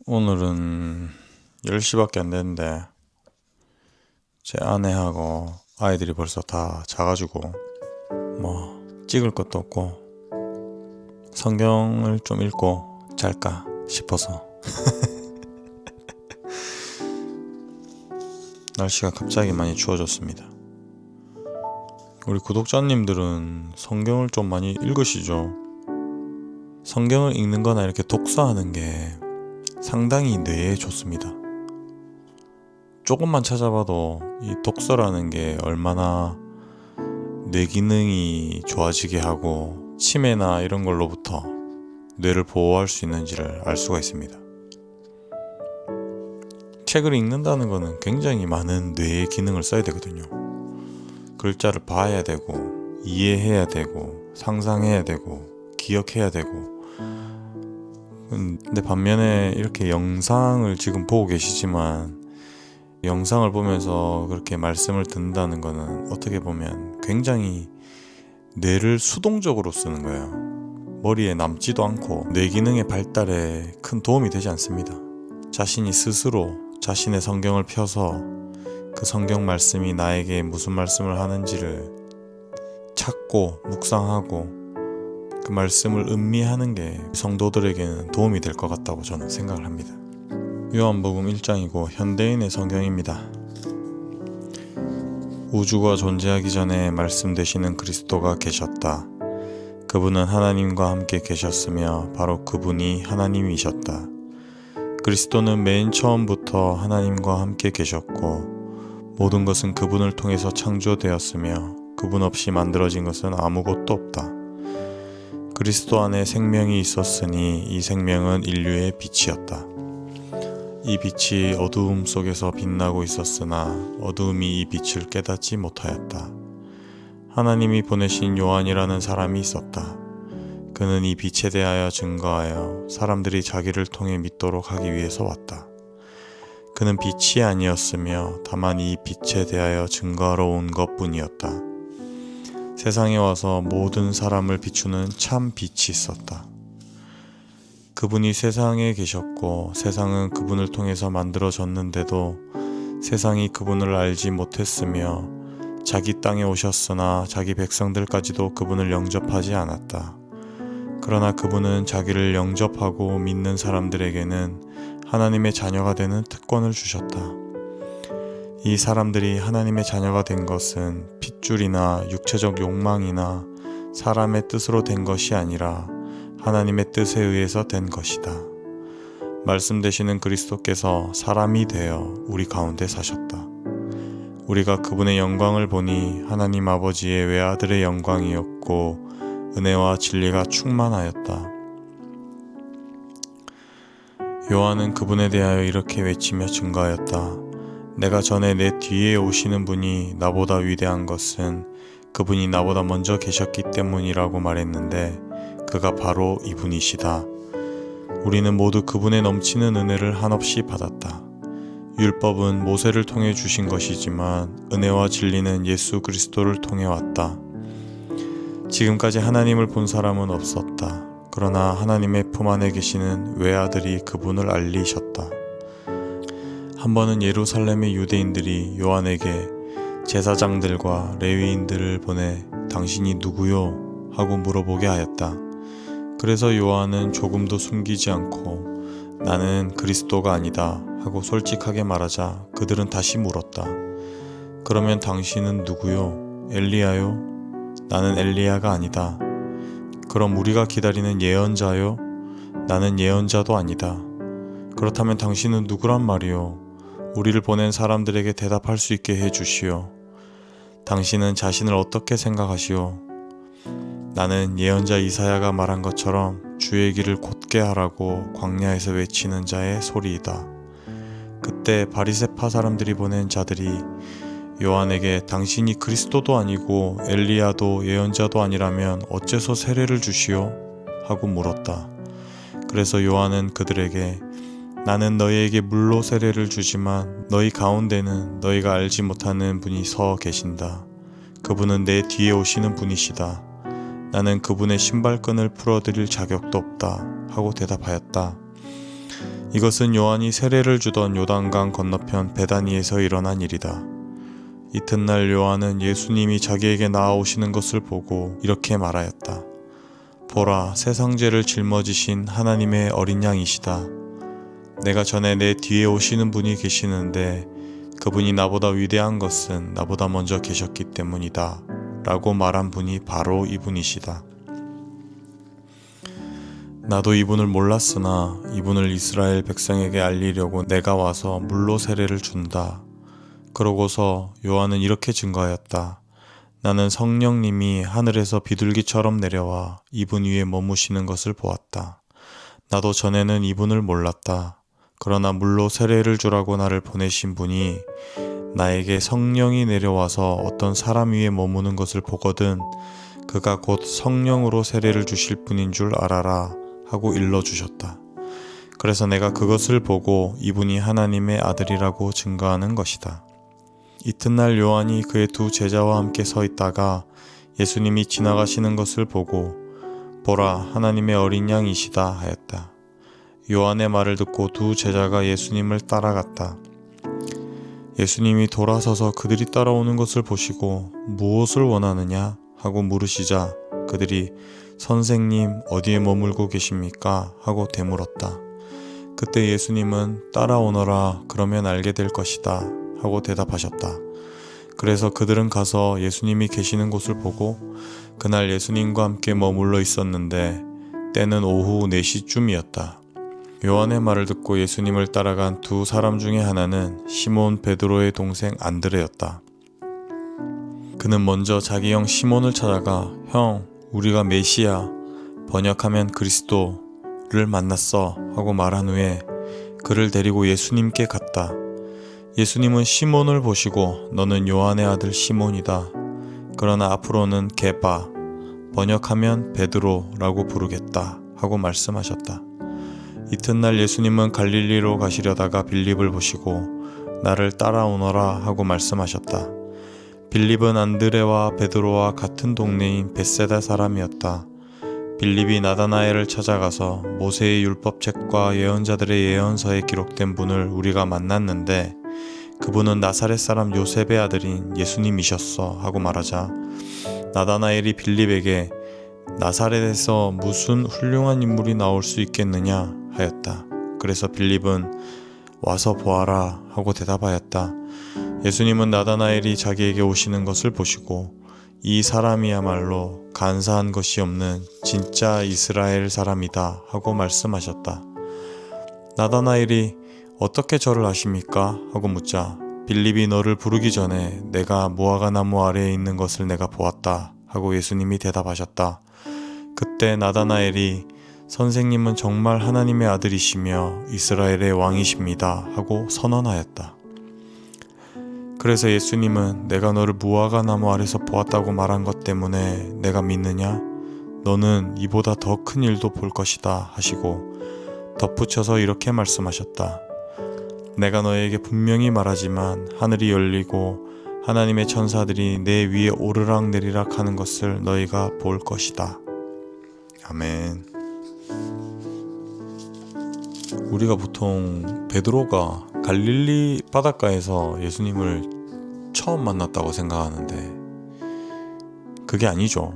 오늘은 10시밖에 안 됐는데 제 아내하고 아이들이 벌써 다 자가지고 찍을 것도 없고 성경을 좀 읽고 잘까 싶어서 날씨가 갑자기 많이 추워졌습니다. 우리 구독자님들은 성경을 좀 많이 읽으시죠? 성경을 읽는 거나 이렇게 독서하는 게 상당히 뇌에 좋습니다. 조금만 찾아봐도 이 독서라는 게 얼마나 뇌 기능이 좋아지게 하고 치매나 이런 걸로부터 뇌를 보호할 수 있는지를 알 수가 있습니다. 책을 읽는다는 거는 굉장히 많은 뇌의 기능을 써야 되거든요. 글자를 봐야 되고 이해해야 되고 상상해야 되고 기억해야 되고. 근데 반면에 이렇게 영상을 지금 보고 계시지만 영상을 보면서 그렇게 말씀을 듣는다는 거는 어떻게 보면 굉장히 뇌를 수동적으로 쓰는 거예요. 머리에 남지도 않고 뇌 기능의 발달에 큰 도움이 되지 않습니다. 자신이 스스로 자신의 성경을 펴서 그 성경 말씀이 나에게 무슨 말씀을 하는지를 찾고 묵상하고 그 말씀을 음미하는 게 성도들에게는 도움이 될 것 같다고 저는 생각을 합니다. 요한복음 1장이고 현대인의 성경입니다. 우주가 존재하기 전에 말씀 되시는 그리스도가 계셨다. 그분은 하나님과 함께 계셨으며 바로 그분이 하나님이셨다. 그리스도는 맨 처음부터 하나님과 함께 계셨고 모든 것은 그분을 통해서 창조되었으며 그분 없이 만들어진 것은 아무것도 없다. 그리스도 안에 생명이 있었으니 이 생명은 인류의 빛이었다. 이 빛이 어두움 속에서 빛나고 있었으나 어두움이 이 빛을 깨닫지 못하였다. 하나님이 보내신 요한이라는 사람이 있었다. 그는 이 빛에 대하여 증거하여 사람들이 자기를 통해 믿도록 하기 위해서 왔다. 그는 빛이 아니었으며 다만 이 빛에 대하여 증거하러 온 것뿐이었다. 세상에 와서 모든 사람을 비추는 참 빛이 있었다. 그분이 세상에 계셨고 세상은 그분을 통해서 만들어졌는데도 세상이 그분을 알지 못했으며 자기 땅에 오셨으나 자기 백성들까지도 그분을 영접하지 않았다. 그러나 그분은 자기를 영접하고 믿는 사람들에게는 하나님의 자녀가 되는 특권을 주셨다. 이 사람들이 하나님의 자녀가 된 것은 핏줄이나 육체적 욕망이나 사람의 뜻으로 된 것이 아니라 하나님의 뜻에 의해서 된 것이다. 말씀 되시는 그리스도께서 사람이 되어 우리 가운데 사셨다. 우리가 그분의 영광을 보니 하나님 아버지의 외아들의 영광이었고 은혜와 진리가 충만하였다. 요한은 그분에 대하여 이렇게 외치며 증거하였다. 내가 전에 내 뒤에 오시는 분이 나보다 위대한 것은 그분이 나보다 먼저 계셨기 때문이라고 말했는데 그가 바로 이분이시다. 우리는 모두 그분의 넘치는 은혜를 한없이 받았다. 율법은 모세를 통해 주신 것이지만 은혜와 진리는 예수 그리스도를 통해 왔다. 지금까지 하나님을 본 사람은 없었다. 그러나 하나님의 품 안에 계시는 외아들이 그분을 알리셨다. 한 번은 예루살렘의 유대인들이 요한에게 제사장들과 레위인들을 보내 당신이 누구요? 하고 물어보게 하였다. 그래서 요한은 조금도 숨기지 않고 나는 그리스도가 아니다 하고 솔직하게 말하자 그들은 다시 물었다. 그러면 당신은 누구요? 엘리야요? 나는 엘리야가 아니다. 그럼 우리가 기다리는 예언자요? 나는 예언자도 아니다. 그렇다면 당신은 누구란 말이요? 우리를 보낸 사람들에게 대답할 수 있게 해주시오. 당신은 자신을 어떻게 생각하시오? 나는 예언자 이사야가 말한 것처럼 주의 길을 곧게 하라고 광야에서 외치는 자의 소리이다. 그때 바리새파 사람들이 보낸 자들이 요한에게 당신이 그리스도도 아니고 엘리야도 예언자도 아니라면 어째서 세례를 주시오? 하고 물었다. 그래서 요한은 그들에게 나는 너희에게 물로 세례를 주지만 너희 가운데는 너희가 알지 못하는 분이 서 계신다. 그분은 내 뒤에 오시는 분이시다. 나는 그분의 신발끈을 풀어드릴 자격도 없다 하고 대답하였다. 이것은 요한이 세례를 주던 요단강 건너편 베다니에서 일어난 일이다. 이튿날 요한은 예수님이 자기에게 나아오시는 것을 보고 이렇게 말하였다. 보라, 세상 죄를 짊어지신 하나님의 어린 양이시다. 내가 전에 내 뒤에 오시는 분이 계시는데 그분이 나보다 위대한 것은 나보다 먼저 계셨기 때문이다. 라고 말한 분이 바로 이분이시다. 나도 이분을 몰랐으나 이분을 이스라엘 백성에게 알리려고 내가 와서 물로 세례를 준다. 그러고서 요한은 이렇게 증거하였다. 나는 성령님이 하늘에서 비둘기처럼 내려와 이분 위에 머무시는 것을 보았다. 나도 전에는 이분을 몰랐다. 그러나 물로 세례를 주라고 나를 보내신 분이 나에게 성령이 내려와서 어떤 사람 위에 머무는 것을 보거든 그가 곧 성령으로 세례를 주실 분인 줄 알아라 하고 일러주셨다. 그래서 내가 그것을 보고 이분이 하나님의 아들이라고 증거하는 것이다. 이튿날 요한이 그의 두 제자와 함께 서 있다가 예수님이 지나가시는 것을 보고 보라, 하나님의 어린 양이시다 하였다. 요한의 말을 듣고 두 제자가 예수님을 따라갔다. 예수님이 돌아서서 그들이 따라오는 것을 보시고 무엇을 원하느냐 하고 물으시자 그들이 선생님 어디에 머물고 계십니까? 하고 되물었다. 그때 예수님은 따라오너라 그러면 알게 될 것이다 하고 대답하셨다. 그래서 그들은 가서 예수님이 계시는 곳을 보고 그날 예수님과 함께 머물러 있었는데 때는 오후 4시쯤이었다. 요한의 말을 듣고 예수님을 따라간 두 사람 중에 하나는 시몬 베드로의 동생 안드레였다. 그는 먼저 자기 형 시몬을 찾아가 형, 우리가 메시아, 번역하면 그리스도를 만났어 하고 말한 후에 그를 데리고 예수님께 갔다. 예수님은 시몬을 보시고 너는 요한의 아들 시몬이다. 그러나 앞으로는 게바, 번역하면 베드로라고 부르겠다 하고 말씀하셨다. 이튿날 예수님은 갈릴리로 가시려다가 빌립을 보시고 나를 따라오너라 하고 말씀하셨다. 빌립은 안드레와 베드로와 같은 동네인 벳세다 사람이었다. 빌립이 나다나엘을 찾아가서 모세의 율법책과 예언자들의 예언서에 기록된 분을 우리가 만났는데 그분은 나사렛 사람 요셉의 아들인 예수님이셨어 하고 말하자 나다나엘이 빌립에게 나사렛에서 무슨 훌륭한 인물이 나올 수 있겠느냐 하였다. 그래서 빌립은 와서 보아라 하고 대답하였다. 예수님은 나다나엘이 자기에게 오시는 것을 보시고 이 사람이야말로 간사한 것이 없는 진짜 이스라엘 사람이다 하고 말씀하셨다. 나다나엘이 어떻게 저를 아십니까? 하고 묻자 빌립이 너를 부르기 전에 내가 무화과 나무 아래에 있는 것을 내가 보았다 하고 예수님이 대답하셨다. 그때 나다나엘이 선생님은 정말 하나님의 아들이시며 이스라엘의 왕이십니다 하고 선언하였다. 그래서 예수님은 내가 너를 무화과 나무 아래서 보았다고 말한 것 때문에 내가 믿느냐? 너는 이보다 더 큰 일도 볼 것이다 하시고 덧붙여서 이렇게 말씀하셨다. 내가 너에게 분명히 말하지만 하늘이 열리고 하나님의 천사들이 내 위에 오르락내리락 하는 것을 너희가 볼 것이다. 아멘. 우리가 보통 베드로가 갈릴리 바닷가에서 예수님을 처음 만났다고 생각하는데 그게 아니죠.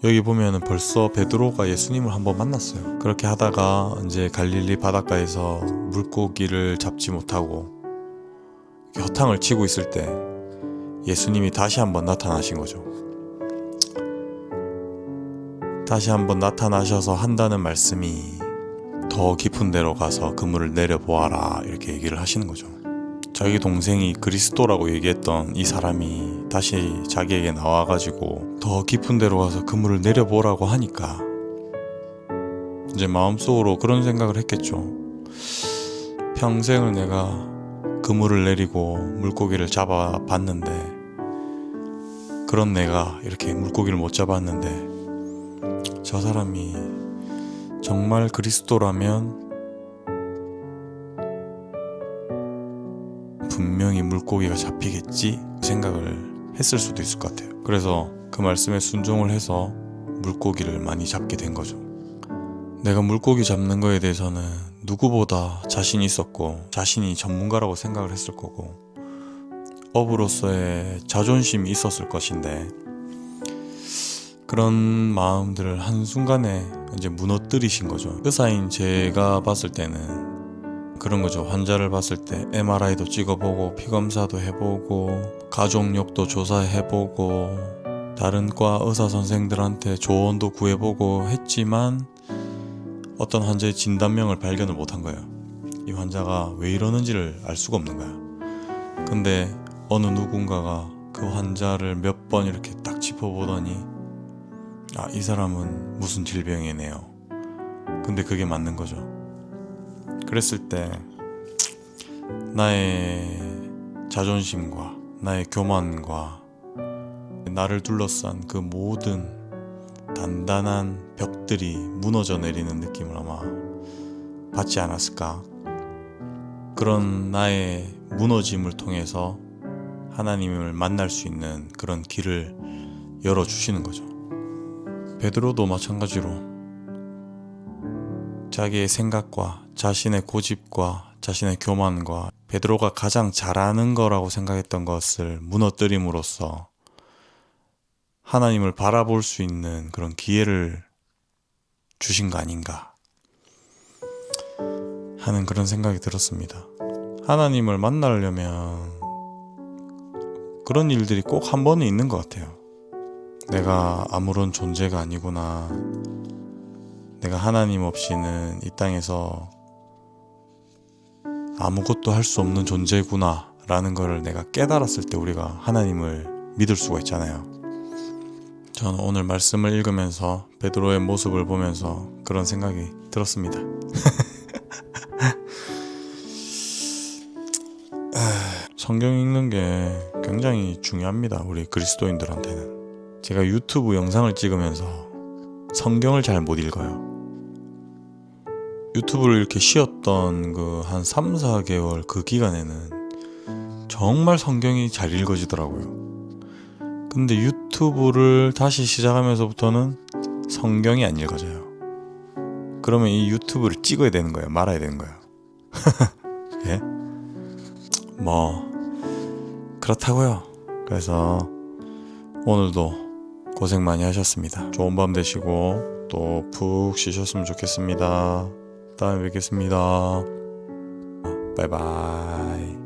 여기 보면은 벌써 베드로가 예수님을 한번 만났어요. 그렇게 하다가 이제 갈릴리 바닷가에서 물고기를 잡지 못하고 허탕을 치고 있을 때 예수님이 다시 한번 나타나신 거죠. 다시 한번 나타나셔서 한다는 말씀이 더 깊은 데로 가서 그물을 내려보아라 이렇게 얘기를 하시는 거죠. 자기 동생이 그리스도라고 얘기했던 이 사람이 다시 자기에게 나와가지고 더 깊은 데로 가서 그물을 내려보라고 하니까 이제 마음속으로 그런 생각을 했겠죠. 평생을 내가 그물을 내리고 물고기를 잡아봤는데 그런 내가 이렇게 물고기를 못 잡았는데 저 사람이 정말 그리스도라면 분명히 물고기가 잡히겠지 생각을 했을 수도 있을 것 같아요. 그래서 그 말씀에 순종을 해서 물고기를 많이 잡게 된 거죠. 내가 물고기 잡는 거에 대해서는 누구보다 자신이 있었고 자신이 전문가라고 생각을 했을 거고 업으로서의 자존심이 있었을 것인데 그런 마음들을 한순간에 이제 무너뜨리신 거죠. 의사인 제가 봤을 때는 그런 거죠. 환자를 봤을 때 MRI도 찍어보고 피검사도 해보고 가족력도 조사해보고 다른 과 의사 선생들한테 조언도 구해보고 했지만 어떤 환자의 진단명을 발견을 못한 거예요. 이 환자가 왜 이러는지를 알 수가 없는 거야. 근데 어느 누군가가 그 환자를 몇 번 이렇게 딱 짚어보더니 아, 이 사람은 무슨 질병이네요. 근데 그게 맞는 거죠. 그랬을 때 나의 자존심과 나의 교만과 나를 둘러싼 그 모든 단단한 벽들이 무너져 내리는 느낌을 아마 받지 않았을까. 그런 나의 무너짐을 통해서 하나님을 만날 수 있는 그런 길을 열어주시는 거죠. 베드로도 마찬가지로 자기의 생각과 자신의 고집과 자신의 교만과 베드로가 가장 잘하는 거라고 생각했던 것을 무너뜨림으로써 하나님을 바라볼 수 있는 그런 기회를 주신 거 아닌가 하는 그런 생각이 들었습니다. 하나님을 만나려면 그런 일들이 꼭 한 번은 있는 것 같아요. 내가 아무런 존재가 아니구나. 내가 하나님 없이는 이 땅에서 아무것도 할 수 없는 존재구나 라는 것을 내가 깨달았을 때 우리가 하나님을 믿을 수가 있잖아요. 저는 오늘 말씀을 읽으면서 베드로의 모습을 보면서 그런 생각이 들었습니다. 성경 읽는 게 굉장히 중요합니다. 우리 그리스도인들한테는. 제가 유튜브 영상을 찍으면서 성경을 잘 못 읽어요. 유튜브를 이렇게 쉬었던 그 한 3, 4개월 그 기간에는 정말 성경이 잘 읽어지더라고요. 근데 유튜브를 다시 시작하면서부터는 성경이 안 읽어져요. 그러면 이 유튜브를 찍어야 되는 거예요? 말아야 되는 거예요? 예? 뭐 그렇다고요. 그래서 오늘도 고생 많이 하셨습니다. 좋은 밤 되시고 또 푹 쉬셨으면 좋겠습니다. 다음에 뵙겠습니다. 바이바이.